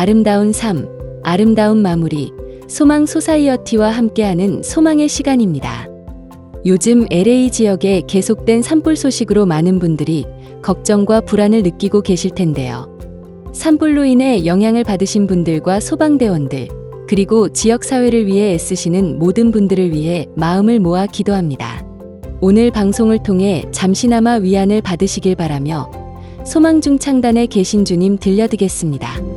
아름다운 삶, 아름다운 마무리, 소망 소사이어티와 함께하는 소망의 시간입니다. 요즘 LA 지역에 계속된 산불 소식으로 많은 분들이 걱정과 불안을 느끼고 계실 텐데요. 산불로 인해 영향을 받으신 분들과 소방대원들, 그리고 지역사회를 위해 애쓰시는 모든 분들을 위해 마음을 모아 기도합니다. 오늘 방송을 통해 잠시나마 위안을 받으시길 바라며 소망중창단에 계신 주님 들려드리겠습니다.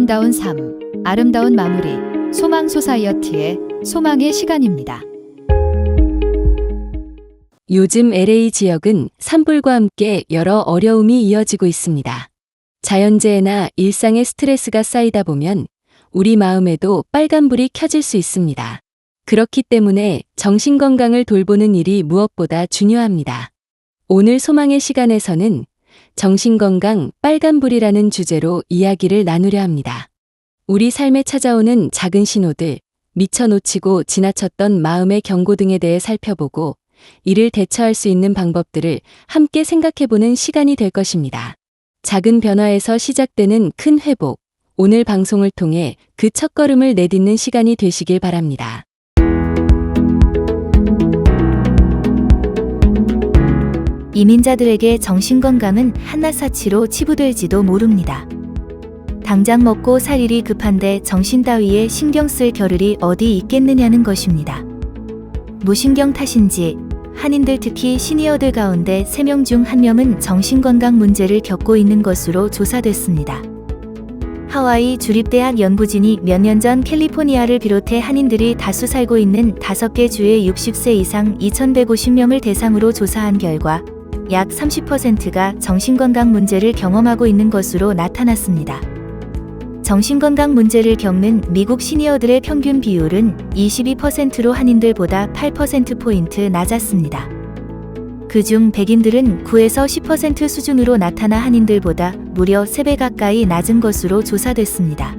아름다운 삶, 아름다운 마무리, 소망 소사이어티의 소망의 시간입니다. 요즘 LA 지역은 산불과 함께 여러 어려움이 이어지고 있습니다. 자연재해나 일상의 스트레스가 쌓이다 보면 우리 마음에도 빨간불이 켜질 수 있습니다. 그렇기 때문에 정신건강을 돌보는 일이 무엇보다 중요합니다. 오늘 소망의 시간에서는 정신건강 빨간불이라는 주제로 이야기를 나누려 합니다. 우리 삶에 찾아오는 작은 신호들, 미처 놓치고 지나쳤던 마음의 경고 등에 대해 살펴보고 이를 대처할 수 있는 방법들을 함께 생각해보는 시간이 될 것입니다. 작은 변화에서 시작되는 큰 회복. 오늘 방송을 통해 그 첫걸음을 내딛는 시간이 되시길 바랍니다. 이민자들에게 정신건강은 한낱사치로 치부될지도 모릅니다. 당장 먹고 살 일이 급한데 정신 따위에 신경 쓸 겨를이 어디 있겠느냐는 것입니다. 무신경 탓인지 한인들 특히 시니어들 가운데 3명 중 1명은 정신건강 문제를 겪고 있는 것으로 조사됐습니다. 하와이 주립대학 연구진이 몇 년 전 캘리포니아를 비롯해 한인들이 다수 살고 있는 5개 주의 60세 이상 2,150명을 대상으로 조사한 결과 약 30%가 정신건강 문제를 경험하고 있는 것으로 나타났습니다. 정신건강 문제를 겪는 미국 시니어들의 평균 비율은 22%로 한인들보다 8%포인트 낮았습니다. 그중 백인들은 9에서 10% 수준으로 나타나 한인들보다 무려 3배 가까이 낮은 것으로 조사됐습니다.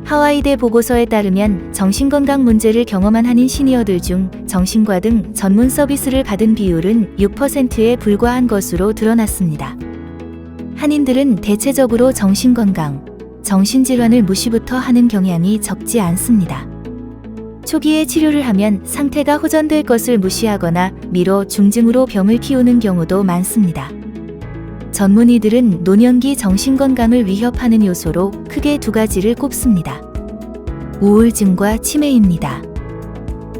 하와이대 보고서에 따르면 정신건강 문제를 경험한 한인 시니어들 중 정신과 등 전문 서비스를 받은 비율은 6%에 불과한 것으로 드러났습니다. 한인들은 대체적으로 정신건강, 정신질환을 무시부터 하는 경향이 적지 않습니다. 초기에 치료를 하면 상태가 호전될 것을 무시하거나 미뤄 중증으로 병을 키우는 경우도 많습니다. 전문의들은 노년기 정신건강을 위협하는 요소로 크게 2가지를 꼽습니다. 우울증과 치매입니다.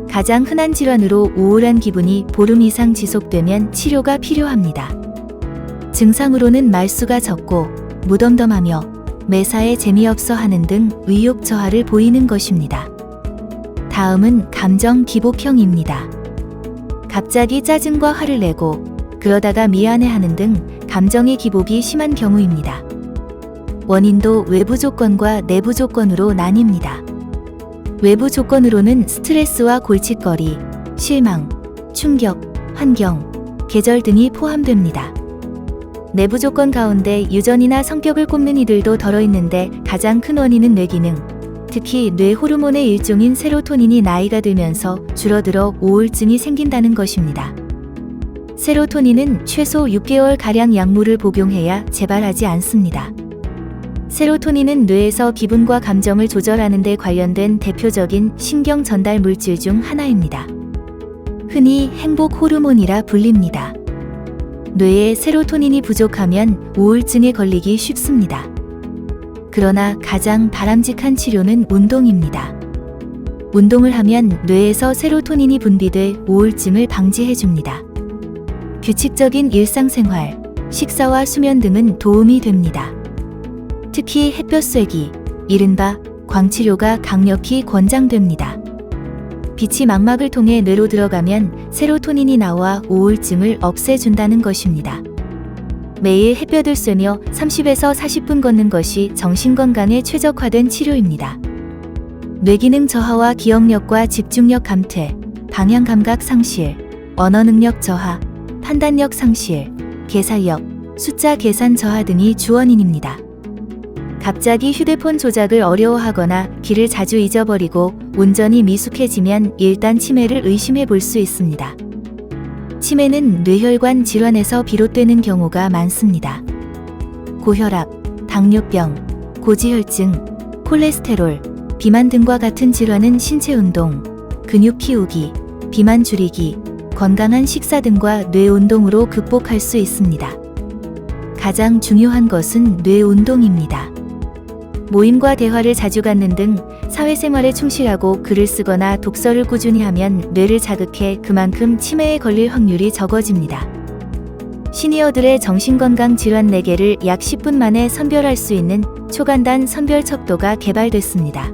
가장 흔한 질환으로 우울한 기분이 보름 이상 지속되면 치료가 필요합니다. 증상으로는 말수가 적고 무덤덤하며 매사에 재미없어 하는 등 의욕 저하를 보이는 것입니다. 다음은 감정 기복형입니다. 갑자기 짜증과 화를 내고 그러다가 미안해하는 등 감정의 기복이 심한 경우입니다. 원인도 외부 조건과 내부 조건으로 나뉩니다. 외부 조건으로는 스트레스와 골칫거리, 실망, 충격, 환경, 계절 등이 포함됩니다. 내부 조건 가운데 유전이나 성격을 꼽는 이들도 덜어 있는데 가장 큰 원인은 뇌기능, 특히 뇌 호르몬의 일종인 세로토닌이 나이가 들면서 줄어들어 우울증이 생긴다는 것입니다. 세로토닌은 최소 6개월가량 약물을 복용해야 재발하지 않습니다. 세로토닌은 뇌에서 기분과 감정을 조절하는 데 관련된 대표적인 신경 전달 물질 중 하나입니다. 흔히 행복 호르몬이라 불립니다. 뇌에 세로토닌이 부족하면 우울증에 걸리기 쉽습니다. 그러나 가장 바람직한 치료는 운동입니다. 운동을 하면 뇌에서 세로토닌이 분비돼 우울증을 방지해줍니다. 규칙적인 일상생활, 식사와 수면 등은 도움이 됩니다. 특히 햇볕 쐬기, 이른바 광치료가 강력히 권장됩니다. 빛이 망막을 통해 뇌로 들어가면 세로토닌이 나와 우울증을 없애준다는 것입니다. 매일 햇볕을 쐬며 30에서 40분 걷는 것이 정신건강에 최적화된 치료입니다. 뇌기능 저하와 기억력과 집중력 감퇴, 방향감각 상실, 언어능력 저하, 판단력 상실, 계산력, 숫자 계산 저하 등이 주원인입니다. 갑자기 휴대폰 조작을 어려워하거나 길을 자주 잊어버리고 운전이 미숙해지면 일단 치매를 의심해 볼 수 있습니다. 치매는 뇌혈관 질환에서 비롯되는 경우가 많습니다. 고혈압, 당뇨병, 고지혈증, 콜레스테롤, 비만 등과 같은 질환은 신체 운동, 근육 키우기, 비만 줄이기, 건강한 식사 등과 뇌 운동으로 극복할 수 있습니다. 가장 중요한 것은 뇌 운동입니다. 모임과 대화를 자주 갖는 등 사회생활에 충실하고 글을 쓰거나 독서를 꾸준히 하면 뇌를 자극해 그만큼 치매에 걸릴 확률이 적어집니다. 시니어들의 정신건강 질환 4개를 약 10분 만에 선별할 수 있는 초간단 선별 척도가 개발됐습니다.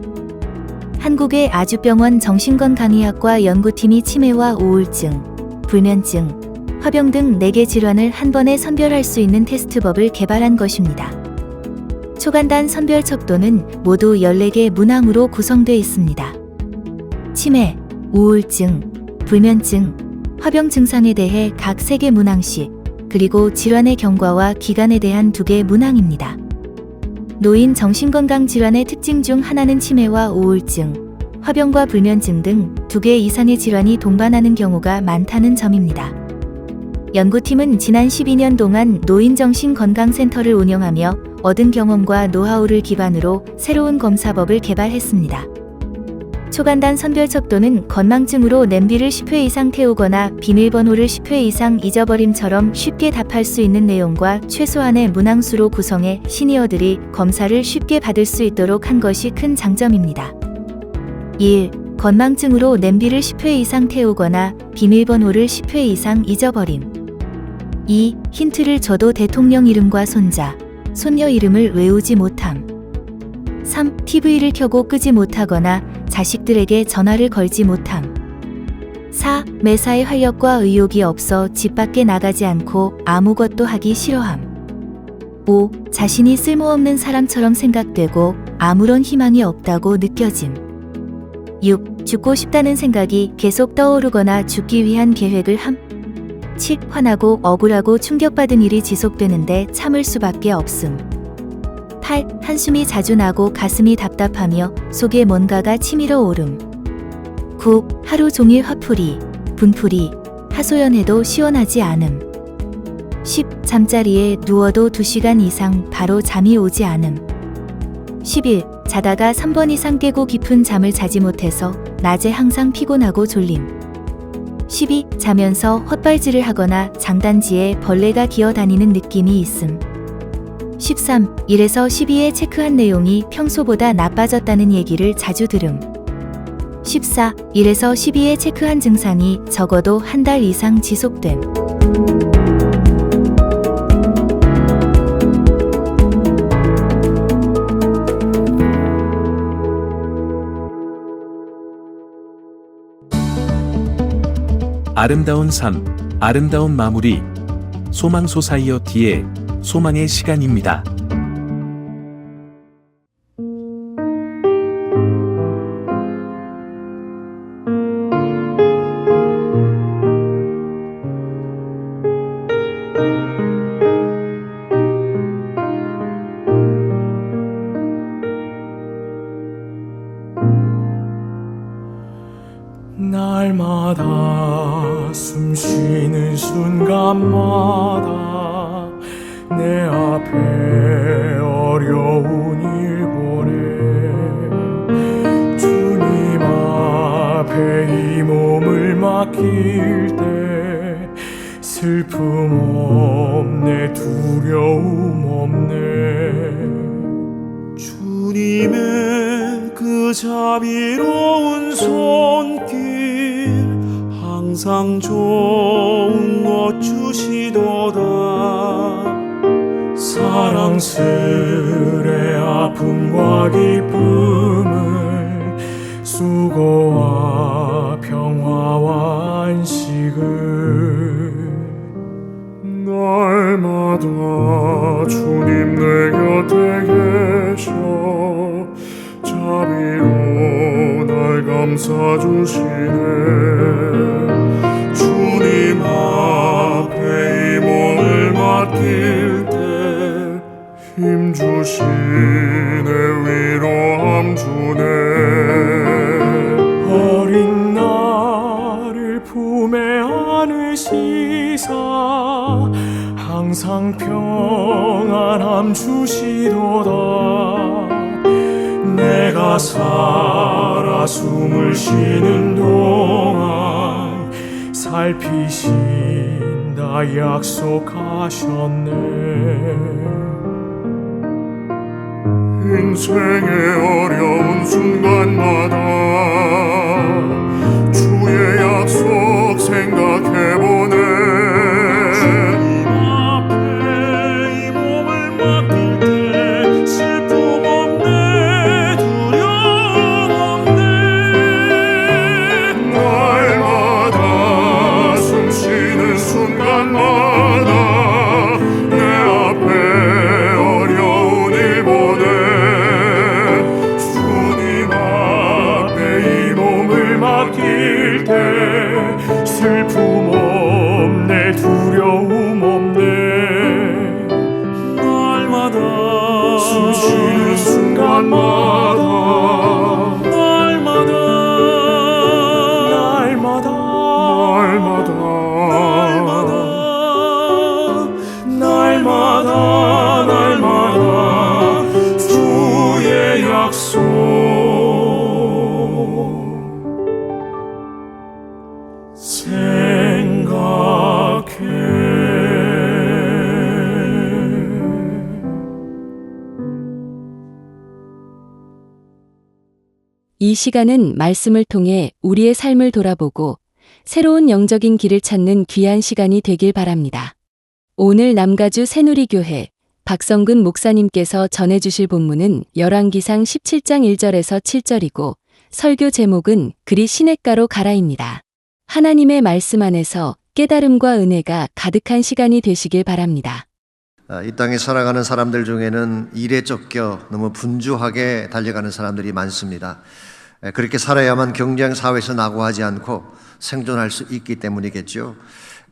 한국의 아주병원 정신건강의학과 연구팀이 치매와 우울증, 불면증, 화병 등 4개 질환을 한 번에 선별할 수 있는 테스트법을 개발한 것입니다. 초간단 선별 척도는 모두 14개 문항으로 구성되어 있습니다. 치매, 우울증, 불면증, 화병 증상에 대해 각 3개 문항씩, 그리고 질환의 경과와 기간에 대한 2개 문항입니다. 노인 정신건강 질환의 특징 중 하나는 치매와 우울증, 화병과 불면증 등 2개 이상의 질환이 동반하는 경우가 많다는 점입니다. 연구팀은 지난 12년 동안 노인정신건강센터를 운영하며 얻은 경험과 노하우를 기반으로 새로운 검사법을 개발했습니다. 초간단 선별척도는 건망증으로 냄비를 10회 이상 태우거나 비밀번호를 10회 이상 잊어버림처럼 쉽게 답할 수 있는 내용과 최소한의 문항수로 구성해 시니어들이 검사를 쉽게 받을 수 있도록 한 것이 큰 장점입니다. 1. 건망증으로 냄비를 10회 이상 태우거나 비밀번호를 10회 이상 잊어버림. 2. 힌트를 줘도 대통령 이름과 손자, 손녀 이름을 외우지 못함. 3. TV를 켜고 끄지 못하거나 자식들에게 전화를 걸지 못함. 4. 매사에 활력과 의욕이 없어 집 밖에 나가지 않고 아무것도 하기 싫어함. 5. 자신이 쓸모없는 사람처럼 생각되고 아무런 희망이 없다고 느껴짐. 6. 죽고 싶다는 생각이 계속 떠오르거나 죽기 위한 계획을 함. 7. 화나고 억울하고 충격받은 일이 지속되는데 참을 수밖에 없음. 8. 한숨이 자주 나고 가슴이 답답하며 속에 뭔가가 치밀어 오름. 9. 하루 종일 화풀이, 분풀이, 하소연해도 시원하지 않음. 10. 잠자리에 누워도 2시간 이상 바로 잠이 오지 않음. 11. 자다가 3번 이상 깨고 깊은 잠을 자지 못해서 낮에 항상 피곤하고 졸림. 12. 자면서 헛발질을 하거나 장단지에 벌레가 기어다니는 느낌이 있음. 13. 1에서 12에 체크한 내용이 평소보다 나빠졌다는 얘기를 자주 들음. 14. 1에서 12에 체크한 증상이 적어도 한 달 이상 지속됨. 아름다운 삶, 아름다운 마무리. 소망 소사이어티의 소망의 시간입니다. 날마다 숨 쉬는 순간마다 내 앞에 어려운 일 보내 주님 앞에 이 몸을 맡길 때 슬픔 없네 두려움 없네 주님의 그 자비로운 손길 항상 좋은 것 주시도다 사랑스레 아픔과 기쁨을 수고와 평화와 안식을 날마다 주님 내 곁에 계셔 자비로 날 감싸주시네 주님 앞에 이 몸을 맡길 때 힘주시네 위로함 주네 어린 나를 품에 안으시사 항상 평안함 주시도다 내가 살아 숨을 쉬는 동안 살피신다 약속하셨네 인생의 어려운 순간마다 주의 약속 생각해보네 주님 앞에 이 몸을 맡길 때 슬픔 없네 두려움 없네 날마다 숨 쉬는 순간마다 내 앞에 어려운 일 보내 주님 앞에 이 몸을 맡길 때 슬픔 없네 두려움 없네 날마다 숨 쉬는 순간마다 날마다 날마다 날마다 날마다 이 시간은 말씀을 통해 우리의 삶을 돌아보고 새로운 영적인 길을 찾는 귀한 시간이 되길 바랍니다. 오늘 남가주 새누리교회 박성근 목사님께서 전해주실 본문은 열왕기상 17장 1절에서 7절이고 설교 제목은 그리 시냇가로 가라입니다. 하나님의 말씀 안에서 깨달음과 은혜가 가득한 시간이 되시길 바랍니다. 이 땅에 살아가는 사람들 중에는 일에 쫓겨 너무 분주하게 달려가는 사람들이 많습니다. 그렇게 살아야만 경쟁 사회에서 낙오하지 않고 생존할 수 있기 때문이겠죠.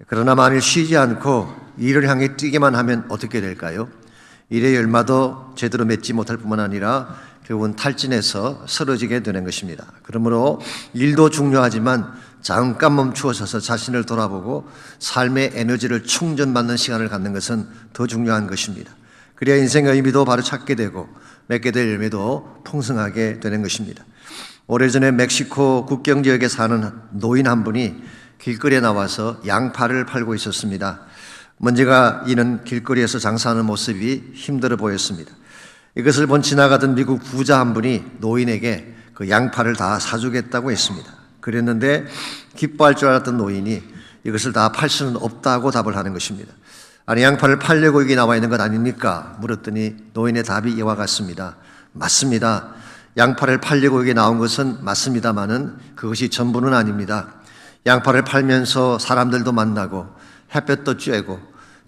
그러나 만일 쉬지 않고 일을 향해 뛰기만 하면 어떻게 될까요? 일의 열마도 제대로 맺지 못할 뿐만 아니라 결국은 탈진해서 쓰러지게 되는 것입니다. 그러므로 일도 중요하지만 잠깐 멈추어 서서 자신을 돌아보고 삶의 에너지를 충전받는 시간을 갖는 것은 더 중요한 것입니다. 그래야 인생의 의미도 바로 찾게 되고 맺게 될 열매도 풍성하게 되는 것입니다. 오래전에 멕시코 국경 지역에 사는 노인 한 분이 길거리에 나와서 양파를 팔고 있었습니다. 먼지가 이는 길거리에서 장사하는 모습이 힘들어 보였습니다. 이것을 본 지나가던 미국 부자 한 분이 노인에게 그 양파를 다 사주겠다고 했습니다. 그랬는데 기뻐할 줄 알았던 노인이 이것을 다 팔 수는 없다고 답을 하는 것입니다. 아니, 양파를 팔려고 여기 나와 있는 것 아닙니까? 물었더니 노인의 답이 이와 같습니다. 맞습니다. 양파를 팔려고 여기 나온 것은 맞습니다만은 그것이 전부는 아닙니다. 양파를 팔면서 사람들도 만나고 햇볕도 쬐고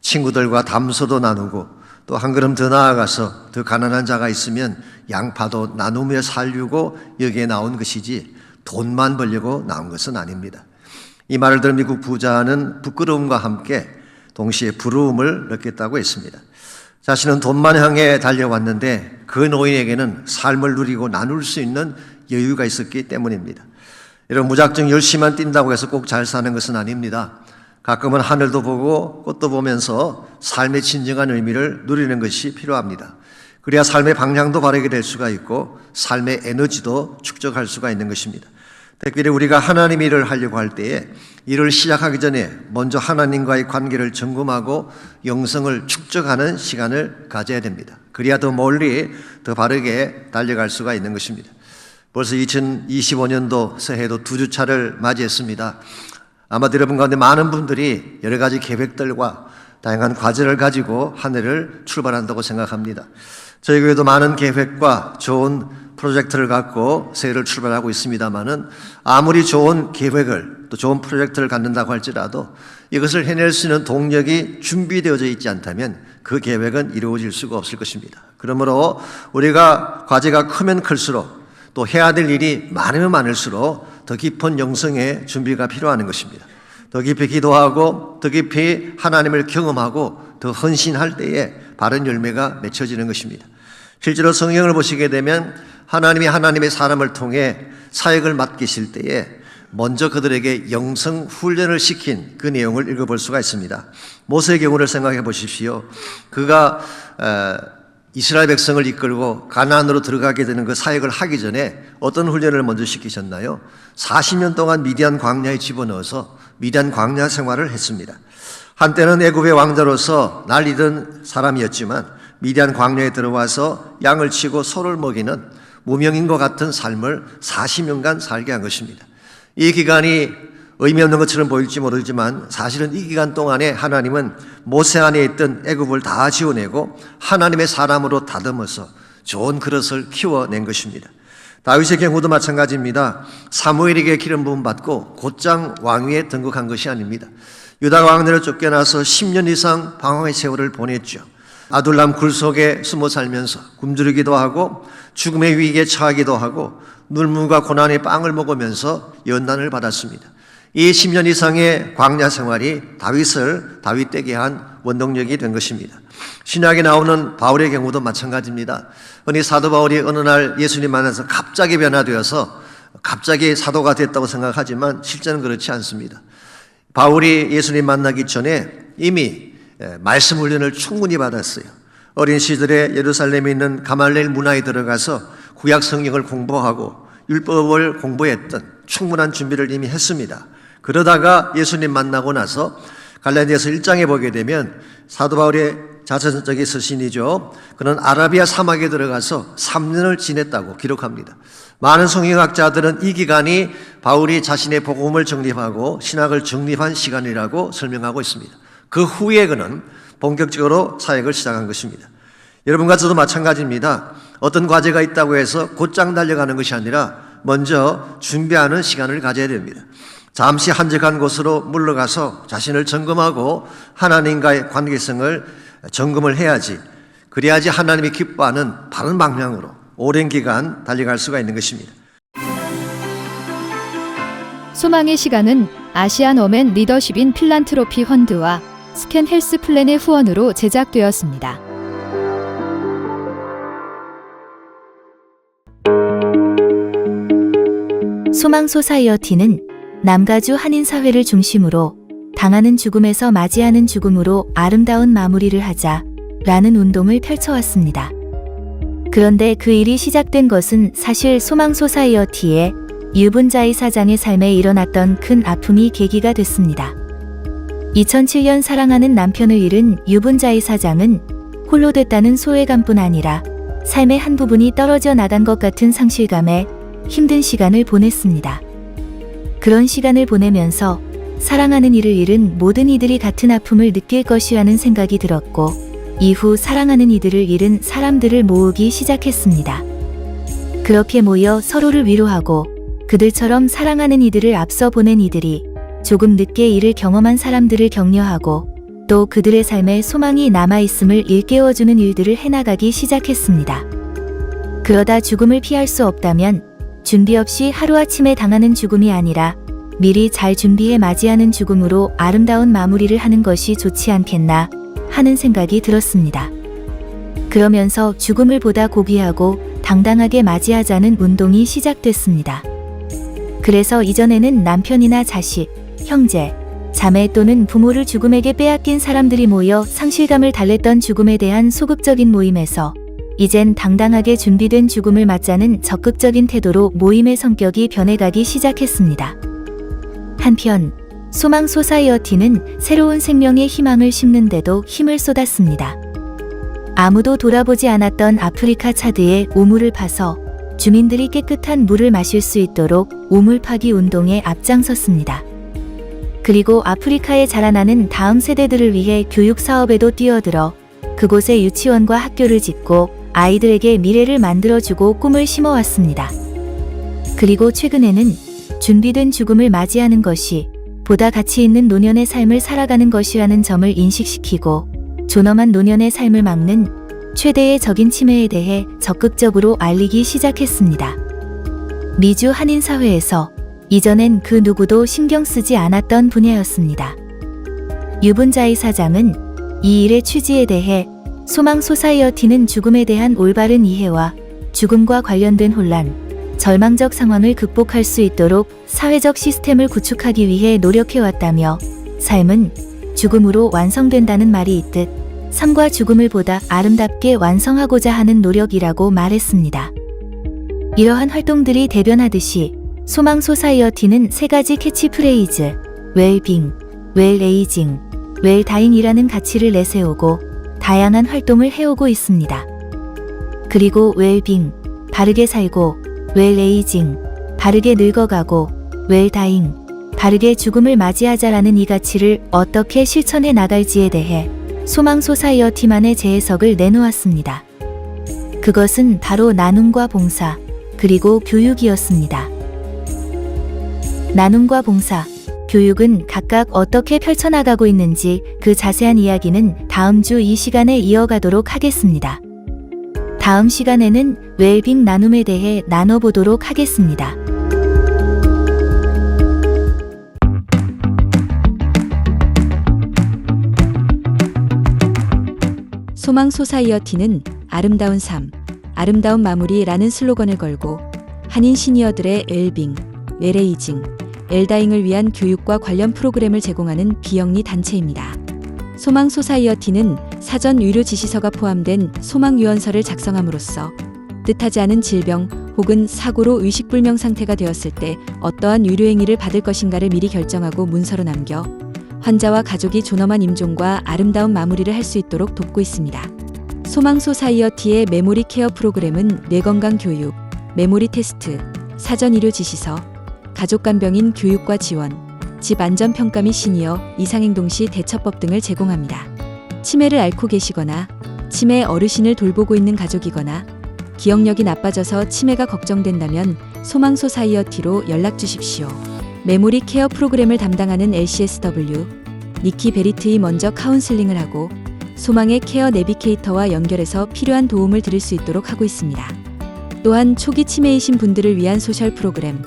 친구들과 담소도 나누고 또 한 걸음 더 나아가서 더 가난한 자가 있으면 양파도 나누며 살려고 여기에 나온 것이지 돈만 벌려고 나온 것은 아닙니다. 이 말을 들은 미국 부자는 부끄러움과 함께 동시에 부러움을 느꼈다고 했습니다. 자신은 돈만 향해 달려왔는데 그 노인에게는 삶을 누리고 나눌 수 있는 여유가 있었기 때문입니다. 이런 무작정 열심히만 뛴다고 해서 꼭 잘 사는 것은 아닙니다. 가끔은 하늘도 보고 꽃도 보면서 삶의 진정한 의미를 누리는 것이 필요합니다. 그래야 삶의 방향도 바르게 될 수가 있고 삶의 에너지도 축적할 수가 있는 것입니다. 특별히 우리가 하나님 일을 하려고 할 때에 일을 시작하기 전에 먼저 하나님과의 관계를 점검하고 영성을 축적하는 시간을 가져야 됩니다. 그래야 더 멀리 더 바르게 달려갈 수가 있는 것입니다. 벌써 2025년도 새해도 2주차를 맞이했습니다. 아마도 여러분 가운데 많은 분들이 여러 가지 계획들과 다양한 과제를 가지고 한 해를 출발한다고 생각합니다. 저희 교회도 많은 계획과 좋은 프로젝트를 갖고 새해를 출발하고 있습니다만은 아무리 좋은 계획을 또 좋은 프로젝트를 갖는다고 할지라도 이것을 해낼 수 있는 동력이 준비되어져 있지 않다면 그 계획은 이루어질 수가 없을 것입니다. 그러므로 우리가 과제가 크면 클수록 또 해야 될 일이 많으면 많을수록 더 깊은 영성의 준비가 필요한 것입니다. 더 깊이 기도하고 더 깊이 하나님을 경험하고 더 헌신할 때에 바른 열매가 맺혀지는 것입니다. 실제로 성경을 보시게 되면 하나님이 하나님의 사람을 통해 사역을 맡기실 때에 먼저 그들에게 영성 훈련을 시킨 그 내용을 읽어볼 수가 있습니다. 모세의 경우를 생각해 보십시오. 그가 이스라엘 백성을 이끌고 가나안으로 들어가게 되는 그 사역을 하기 전에 어떤 훈련을 먼저 시키셨나요? 40년 동안 미디안 광야에 집어넣어서 미디안 광야 생활을 했습니다. 한때는 애굽의 왕자로서 난리던 사람이었지만 미디안 광야에 들어와서 양을 치고 소를 먹이는 무명인과 같은 삶을 40년간 살게 한 것입니다. 이 기간이 의미 없는 것처럼 보일지 모르지만 사실은 이 기간 동안에 하나님은 모세 안에 있던 애굽을 다 지워내고 하나님의 사람으로 다듬어서 좋은 그릇을 키워낸 것입니다. 다윗의 경우도 마찬가지입니다. 사무엘에게 기름 부음 받고 곧장 왕위에 등극한 것이 아닙니다. 유다 왕들을 쫓겨나서 10년 이상 방황의 세월을 보냈죠. 아둘람 굴 속에 숨어 살면서 굶주리기도 하고 죽음의 위기에 처하기도 하고 눈물과 고난의 빵을 먹으면서 연단을 받았습니다. 이 10년 이상의 광야 생활이 다윗을 다윗되게 한 원동력이 된 것입니다. 신약에 나오는 바울의 경우도 마찬가지입니다. 흔히 사도 바울이 어느 날 예수님 만나서 갑자기 변화되어서 갑자기 사도가 됐다고 생각하지만 실제는 그렇지 않습니다. 바울이 예수님 만나기 전에 이미 말씀 훈련을 충분히 받았어요. 어린 시절에 예루살렘에 있는 가말레일 문화에 들어가서 구약 성경을 공부하고 율법을 공부했던 충분한 준비를 이미 했습니다. 그러다가 예수님 만나고 나서 갈라디아서 1장에 보게 되면 사도 바울의 자서적인 서신이죠. 그는 아라비아 사막에 들어가서 3년을 지냈다고 기록합니다. 많은 성경학자들은 이 기간이 바울이 자신의 복음을 정립하고 신학을 정립한 시간이라고 설명하고 있습니다. 그 후에 그는 본격적으로 사역을 시작한 것입니다. 여러분과 저도 마찬가지입니다. 어떤 과제가 있다고 해서 곧장 달려가는 것이 아니라 먼저 준비하는 시간을 가져야 됩니다. 잠시 한적한 곳으로 물러가서 자신을 점검하고 하나님과의 관계성을 점검을 해야지, 그래야지 하나님이 기뻐하는 바른 방향으로 오랜 기간 달려갈 수가 있는 것입니다. 소망의 시간은 아시안 어멘 리더십인 필란트로피 펀드와 스캔 헬스 플랜의 후원으로 제작되었습니다. 소망 소사이어티는 남가주 한인사회를 중심으로 당하는 죽음에서 맞이하는 죽음으로 아름다운 마무리를 하자라는 운동을 펼쳐왔습니다. 그런데 그 일이 시작된 것은 사실 소망 소사이어티의 유분자의 사장의 삶에 일어났던 큰 아픔이 계기가 됐습니다. 2007년 사랑하는 남편을 잃은 유분자의 사장은 홀로 됐다는 소외감뿐 아니라 삶의 한 부분이 떨어져 나간 것 같은 상실감에 힘든 시간을 보냈습니다. 그런 시간을 보내면서 사랑하는 이를 잃은 모든 이들이 같은 아픔을 느낄 것이라는 생각이 들었고, 이후 사랑하는 이들을 잃은 사람들을 모으기 시작했습니다. 그렇게 모여 서로를 위로하고 그들처럼 사랑하는 이들을 앞서 보낸 이들이 조금 늦게 이를 경험한 사람들을 격려하고 또 그들의 삶에 소망이 남아있음을 일깨워주는 일들을 해나가기 시작했습니다. 그러다 죽음을 피할 수 없다면 준비 없이 하루아침에 당하는 죽음이 아니라 미리 잘 준비해 맞이하는 죽음으로 아름다운 마무리를 하는 것이 좋지 않겠나 하는 생각이 들었습니다. 그러면서 죽음을 보다 고귀하고 당당하게 맞이하자는 운동이 시작됐습니다. 그래서 이전에는 남편이나 자식, 형제, 자매 또는 부모를 죽음에게 빼앗긴 사람들이 모여 상실감을 달랬던 죽음에 대한 소극적인 모임에서 이젠 당당하게 준비된 죽음을 맞자는 적극적인 태도로 모임의 성격이 변해가기 시작했습니다. 한편 소망 소사이어티는 새로운 생명의 희망을 심는데도 힘을 쏟았습니다. 아무도 돌아보지 않았던 아프리카 차드에 우물을 파서 주민들이 깨끗한 물을 마실 수 있도록 우물 파기 운동에 앞장섰습니다. 그리고 아프리카에 자라나는 다음 세대들을 위해 교육 사업에도 뛰어들어 그곳에 유치원과 학교를 짓고 아이들에게 미래를 만들어주고 꿈을 심어왔습니다. 그리고 최근에는 준비된 죽음을 맞이하는 것이 보다 가치 있는 노년의 삶을 살아가는 것이라는 점을 인식시키고 존엄한 노년의 삶을 막는 최대의 적인 치매에 대해 적극적으로 알리기 시작했습니다. 미주 한인사회에서 이전엔 그 누구도 신경 쓰지 않았던 분야였습니다. 유분자의 사장은 이 일의 취지에 대해 소망 소사이어티는 죽음에 대한 올바른 이해와 죽음과 관련된 혼란, 절망적 상황을 극복할 수 있도록 사회적 시스템을 구축하기 위해 노력해왔다며 삶은 죽음으로 완성된다는 말이 있듯 삶과 죽음을 보다 아름답게 완성하고자 하는 노력이라고 말했습니다. 이러한 활동들이 대변하듯이 소망 소사이어티는 3가지 캐치프레이즈, 웰빙, 웰에이징, 웰다잉이라는 가치를 내세우고 다양한 활동을 해오고 있습니다. 그리고 웰빙, 바르게 살고, 웰에이징, 바르게 늙어가고, 웰다잉, 바르게 죽음을 맞이하자라는 이 가치를 어떻게 실천해 나갈지에 대해 소망 소사이어티만의 재해석을 내놓았습니다. 그것은 바로 나눔과 봉사, 그리고 교육이었습니다. 나눔과 봉사, 교육은 각각 어떻게 펼쳐나가고 있는지 그 자세한 이야기는 다음 주 이 시간에 이어가도록 하겠습니다. 다음 시간에는 웰빙 나눔에 대해 나눠보도록 하겠습니다. 소망 소사이어티는 아름다운 삶, 아름다운 마무리라는 슬로건을 걸고 한인 시니어들의 웰빙, 웰에이징, 웰다잉을 위한 교육과 관련 프로그램을 제공하는 비영리 단체입니다. 소망 소사이어티는 사전 유료 지시서가 포함된 소망 유언서를 작성함으로써 뜻하지 않은 질병 혹은 사고로 의식불명 상태가 되었을 때 어떠한 유료 행위를 받을 것인가를 미리 결정하고 문서로 남겨 환자와 가족이 존엄한 임종과 아름다운 마무리를 할 수 있도록 돕고 있습니다. 소망 소사이어티의 메모리 케어 프로그램은 뇌건강 교육, 메모리 테스트, 사전 의료 지시서, 가족 간병인 교육과 지원, 집 안전 평가 및 시니어 이상행동 시 대처법 등을 제공합니다. 치매를 앓고 계시거나 치매 어르신을 돌보고 있는 가족이거나 기억력이 나빠져서 치매가 걱정된다면 소망 소사이어티로 연락 주십시오. 메모리 케어 프로그램을 담당하는 LCSW, 니키 베리트이 먼저 카운슬링을 하고 소망의 케어 내비게이터와 연결해서 필요한 도움을 드릴 수 있도록 하고 있습니다. 또한 초기 치매이신 분들을 위한 소셜 프로그램,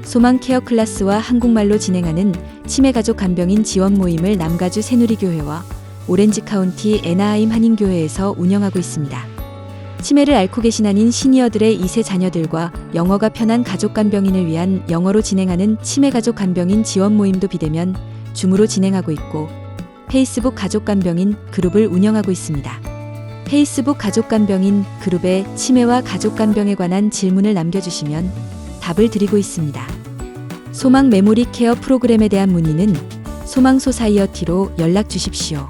소망 케어 클래스와 한국말로 진행하는 치매 가족 간병인 지원 모임을 남가주 새누리교회와 오렌지 카운티 애나하임 한인교회에서 운영하고 있습니다. 치매를 앓고 계신 한인 시니어들의 2세 자녀들과 영어가 편한 가족 간병인을 위한 영어로 진행하는 치매 가족 간병인 지원 모임도 비대면 줌으로 진행하고 있고 페이스북 가족 간병인 그룹을 운영하고 있습니다. 페이스북 가족 간병인 그룹에 치매와 가족 간병에 관한 질문을 남겨주시면 답을 드리고 있습니다. 소망 메모리 케어 프로그램에 대한 문의는 소망 소사이어티로 연락 주십시오.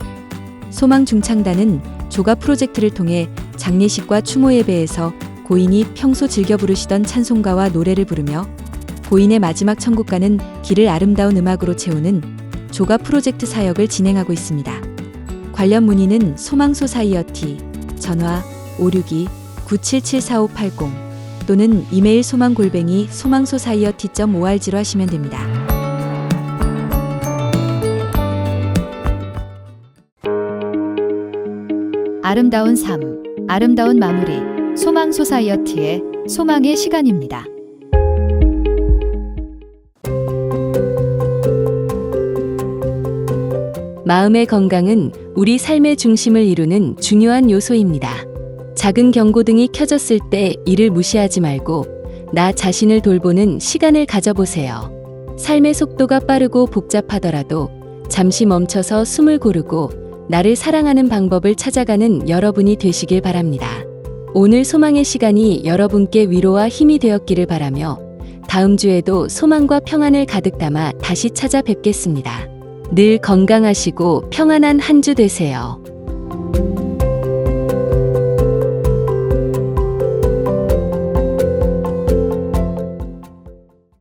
소망 중창단은 조가 프로젝트를 통해 장례식과 추모 예배에서 고인이 평소 즐겨 부르시던 찬송가와 노래를 부르며 고인의 마지막 천국가는 길을 아름다운 음악으로 채우는 조가 프로젝트 사역을 진행하고 있습니다. 관련 문의는 소망 소사이어티 전화 562-977-4580 또는 이메일 소망@소망소사이어티.org로 하시면 됩니다. 아름다운 삶, 아름다운 마무리, 소망 소사이어티의 소망의 시간입니다. 마음의 건강은 우리 삶의 중심을 이루는 중요한 요소입니다. 작은 경고등이 켜졌을 때 이를 무시하지 말고 나 자신을 돌보는 시간을 가져보세요. 삶의 속도가 빠르고 복잡하더라도 잠시 멈춰서 숨을 고르고 나를 사랑하는 방법을 찾아가는 여러분이 되시길 바랍니다. 오늘 소망의 시간이 여러분께 위로와 힘이 되었기를 바라며 다음 주에도 소망과 평안을 가득 담아 다시 찾아뵙겠습니다. 늘 건강하시고 평안한 한 주 되세요.